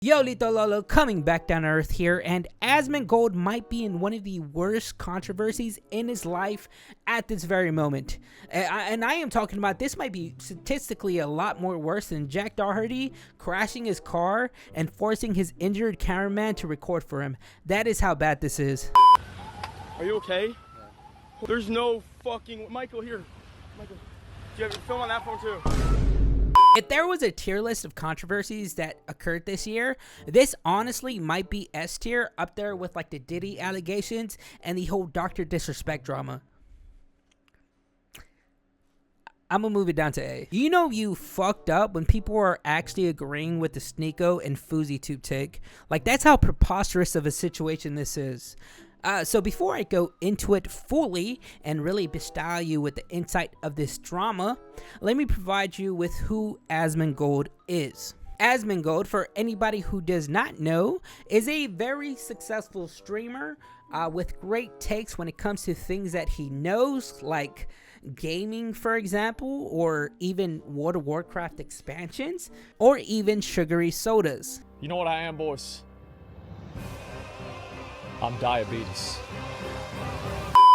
Yo, Lito Lolo, coming back down to earth here, and Asmongold might be in one of the worst controversies in his life at this very moment. And I am talking about this might be statistically a lot more worse than Jack Doherty crashing his car and forcing his injured cameraman to record for him. That is how bad this is. Are you okay? Yeah. There's no fucking... Michael, here. Michael, do you have your film on that phone too? If there was a tier list of controversies that occurred this year, this honestly might be S tier, up there with like the Diddy allegations and the whole Dr. Disrespect drama. I'm gonna move it down to A. You know you fucked up when people are actually agreeing with the Sneeko and FouseyTube take. Like, that's how preposterous of a situation this is. So before I go into it fully and really bestyle you with the insight of this drama, let me provide you with who Asmongold is. Asmongold, for anybody who does not know, is a very successful streamer with great takes when it comes to things that he knows, like gaming, for example, or even World of Warcraft expansions, or even sugary sodas. You know what I am, boys? I'm diabetes.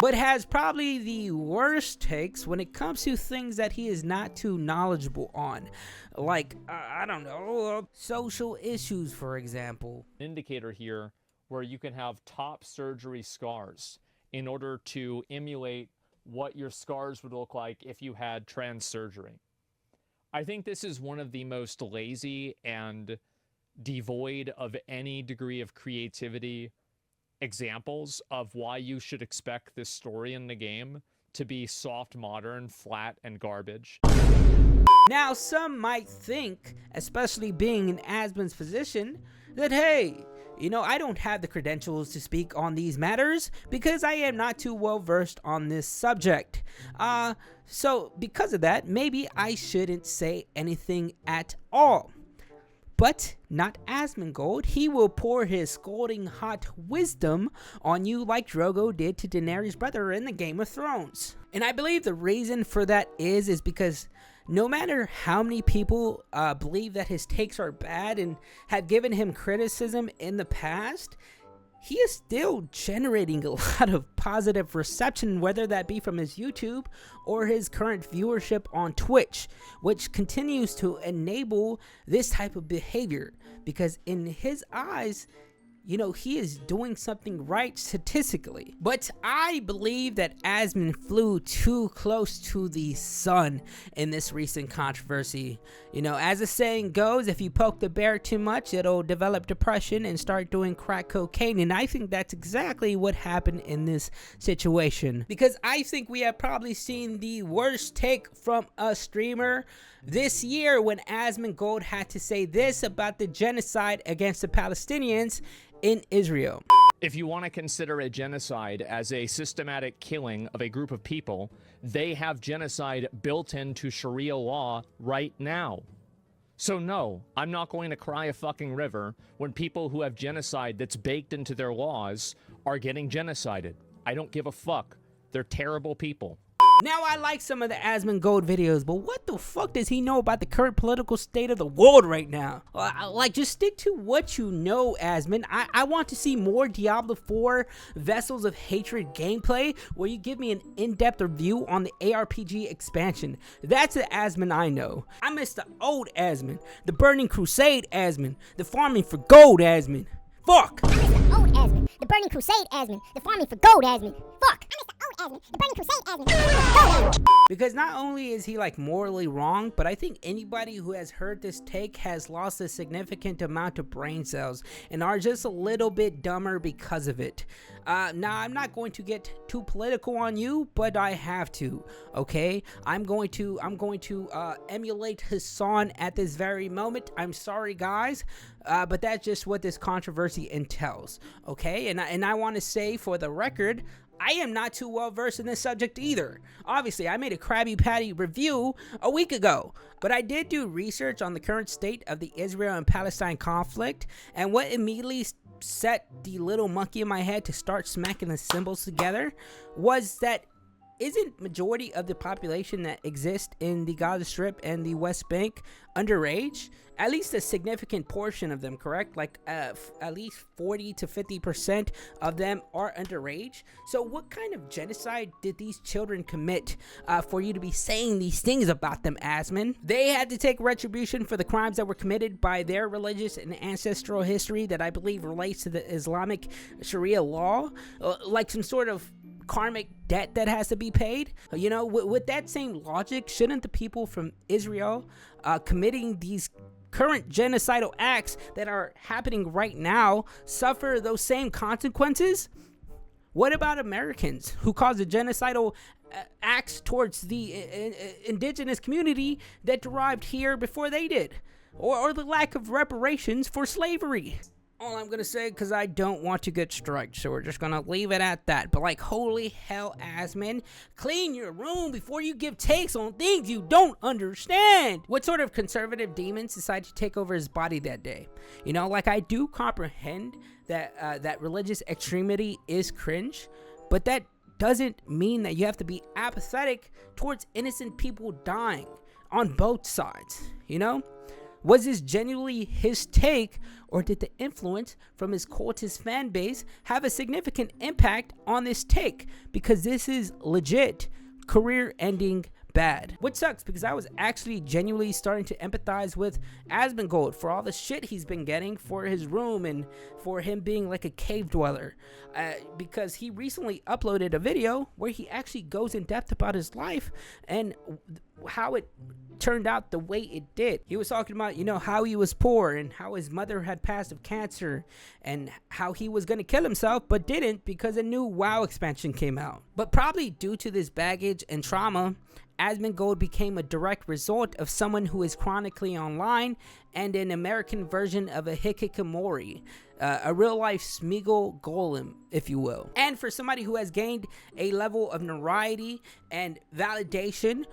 But has probably the worst takes when it comes to things that he is not too knowledgeable on. Like, I don't know, social issues, for example. Indicator here where you can have top surgery scars in order to emulate what your scars would look like if you had trans surgery. I think this is one of the most lazy and devoid of any degree of creativity examples of why you should expect this story in the game to be soft, modern, flat, and garbage. Now, some might think, especially being in Asmon's position, that hey, you know, I don't have the credentials to speak on these matters because I am not too well versed on this subject. So because of that, maybe I shouldn't say anything at all. But not Asmongold. He will pour his scalding hot wisdom on you like Drogo did to Daenerys' brother in the Game of Thrones. And I believe the reason for that is because no matter how many people believe that his takes are bad and have given him criticism in the past, he is still generating a lot of positive reception, whether that be from his YouTube or his current viewership on Twitch, which continues to enable this type of behavior because in his eyes, you know, he is doing something right statistically. But I believe that Asmon flew too close to the sun in this recent controversy. You know, as the saying goes, if you poke the bear too much, it'll develop depression and start doing crack cocaine. And I think that's exactly what happened in this situation. Because I think we have probably seen the worst take from a streamer this year when Asmongold had to say this about the genocide against the Palestinians in Israel. If you want to consider a genocide as a systematic killing of a group of people, they have genocide built into Sharia law right now. So no, I'm not going to cry a fucking river when people who have genocide that's baked into their laws are getting genocided. I don't give a fuck. They're terrible people. Now, I like some of the Asmongold videos, but what the fuck does he know about the current political state of the world right now? Like, just stick to what you know, Asmon. I want to see more Diablo 4 Vessels of Hatred gameplay, where you give me an in-depth review on the ARPG expansion. That's the Asmon I know. I miss the old Asmon, the Burning Crusade Asmon, the Farming for Gold Asmon. Fuck! I miss the old Asmon, the Burning Crusade Asmon, the Farming for Gold Asmon. Fuck! I miss the old Asmon, the Burning Crusade Asmon, the Farming for Gold Asmon. Because not only is he like morally wrong, but I think anybody who has heard this take has lost a significant amount of brain cells and are just a little bit dumber because of it. Now, I'm not going to get too political on you, but I have to, okay? I'm going to emulate Hassan at this very moment. I'm sorry, guys, but that's just what this controversy entails, okay? And I want to say for the record, I am not too well versed in this subject either. Obviously, I made a Krabby Patty review a week ago, but I did do research on the current state of the Israel and Palestine conflict, and what immediately set the little monkey in my head to start smacking the cymbals together was that isn't majority of the population that exists in the Gaza Strip and the West Bank underage? At least a significant portion of them, correct? Like at least 40 to 50% of them are underage. So what kind of genocide did these children commit for you to be saying these things about them, Asman? They had to take retribution for the crimes that were committed by their religious and ancestral history that I believe relates to the Islamic Sharia law, like some sort of karmic debt that has to be paid. You know, with that same logic, shouldn't the people from Israel committing these current genocidal acts that are happening right now suffer those same consequences? What about Americans who cause the genocidal acts towards the indigenous community that derived here before they did? Or the lack of reparations for slavery? All I'm gonna say, because I don't want to get striked, so we're just gonna leave it at that. But like, holy hell, Asman, clean your room before you give takes on things you don't understand. What sort of conservative demons decided to take over his body that day? You know, like, I do comprehend that that religious extremity is cringe, but that doesn't mean that you have to be apathetic towards innocent people dying on both sides, you know? Was this genuinely his take, or did the influence from his cultist fan base have a significant impact on this take? Because this is legit career-ending bad. Which sucks, because I was actually genuinely starting to empathize with asmongold for all the shit he's been getting for his room and for him being like a cave dweller. Because he recently uploaded a video where he actually goes in depth about his life and how it turned out the way it did. He was talking about, you know, how he was poor and how his mother had passed of cancer and how he was going to kill himself but didn't because a new WoW expansion came out. But probably due to this baggage and trauma, asmongold became a direct result of someone who is chronically online and an American version of a hikikomori, a real-life Smeagol golem, if you will. And for somebody who has gained a level of notoriety and validation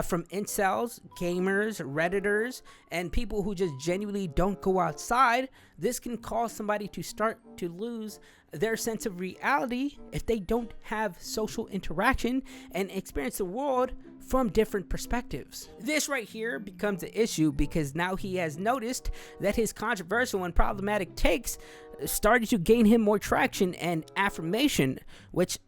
from incels, gamers, redditors, and people who just genuinely don't go outside, this can cause somebody to start to lose their sense of reality if they don't have social interaction and experience the world from different perspectives. This right here becomes an issue because now he has noticed that his controversial and problematic takes started to gain him more traction and affirmation, which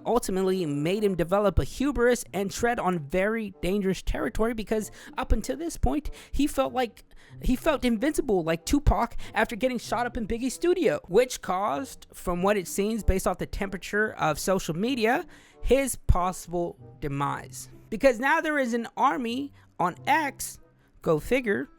ultimately made him develop a hubris and tread on very dangerous territory, because up until this point he felt invincible like Tupac after getting shot up in Biggie's studio, which caused, from what it seems based off the temperature of social media, his possible demise. Because now there is an army on X, go figure,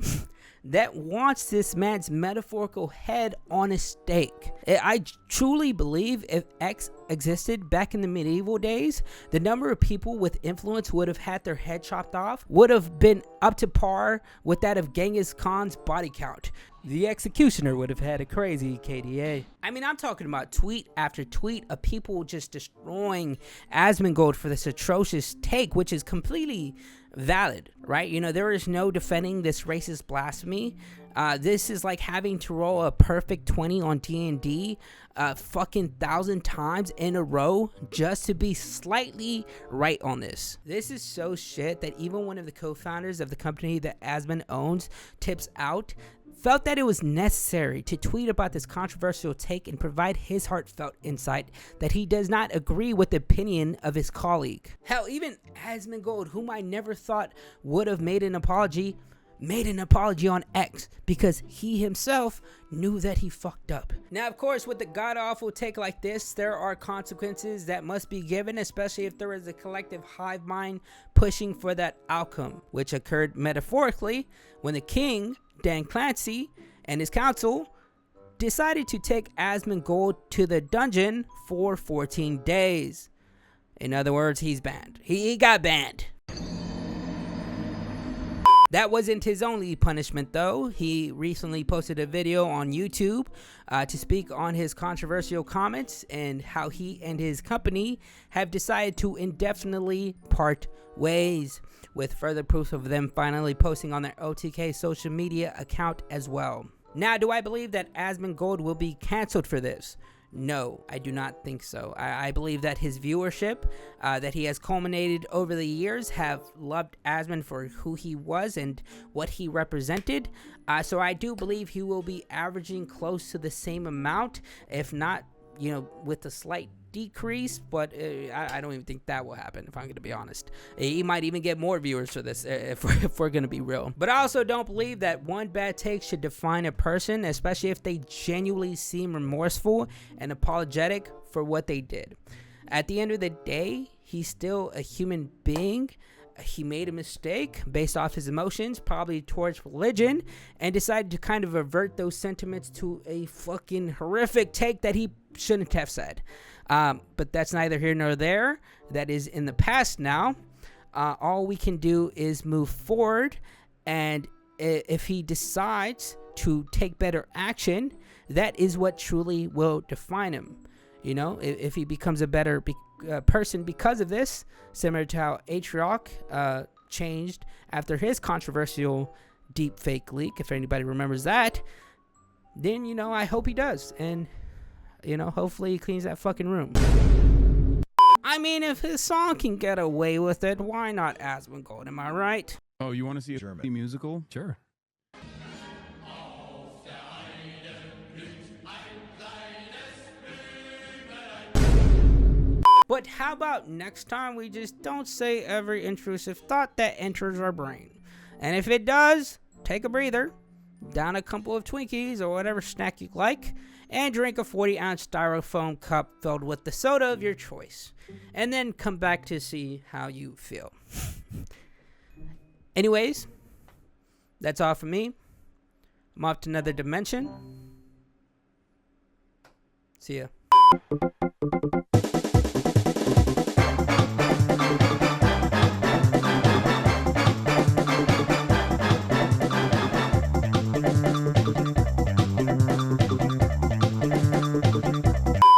that wants this man's metaphorical head on a stake. I truly believe if X existed back in the medieval days, the number of people with influence would have had their head chopped off would have been up to par with that of Genghis Khan's body count. The executioner would have had a crazy KDA. I mean, I'm talking about tweet after tweet of people just destroying asmongold for this atrocious take, which is completely valid, right? You know, there is no defending this racist blasphemy. This is like having to roll a perfect 20 on D&D fucking 1,000 times in a row just to be slightly right on this. This is so shit that even one of the co-founders of the company that Asman owns, Tips Out, felt that it was necessary to tweet about this controversial take and provide his heartfelt insight that he does not agree with the opinion of his colleague. Hell, even asmongold, whom I never thought would have made an apology on X because he himself knew that he fucked up. Now, of course, with a god-awful take like this, there are consequences that must be given, especially if there is a collective hive mind pushing for that outcome, which occurred metaphorically when the king, Dan Clancy, and his council decided to take asmongold to the dungeon for 14 days. In other words, he's banned. He got banned. That wasn't his only punishment, though. He recently posted a video on YouTube to speak on his controversial comments and how he and his company have decided to indefinitely part ways, with further proof of them finally posting on their OTK social media account as well. Now, do I believe that asmongold will be canceled for this? No, I do not think so. I believe that his viewership that he has culminated over the years have loved Asmon for who he was and what he represented. So I do believe he will be averaging close to the same amount, if not, with a slight decrease, but I don't even think that will happen, if I'm going to be honest. He might even get more viewers for this, if we're going to be real. But I also don't believe that one bad take should define a person, especially if they genuinely seem remorseful and apologetic for what they did. At the end of the day, he's still a human being. He made a mistake based off his emotions, probably towards religion, and decided to kind of avert those sentiments to a fucking horrific take that he shouldn't have said. But that's neither here nor there. That is in the past now. All we can do is move forward, and if he decides to take better action, that is what truly will define him. If he becomes a better person because of this, similar to how H-Rock changed after his controversial deep fake leak, if anybody remembers that, then, I hope he does. And, hopefully he cleans that fucking room. I mean, if his song can get away with it, why not asmongold, am I right? Oh, you want to see a German musical? Sure. But how about next time we just don't say every intrusive thought that enters our brain? And if it does, take a breather, down a couple of Twinkies or whatever snack you like, and drink a 40-ounce styrofoam cup filled with the soda of your choice. And then come back to see how you feel. Anyways, that's all from me. I'm off to another dimension. See ya.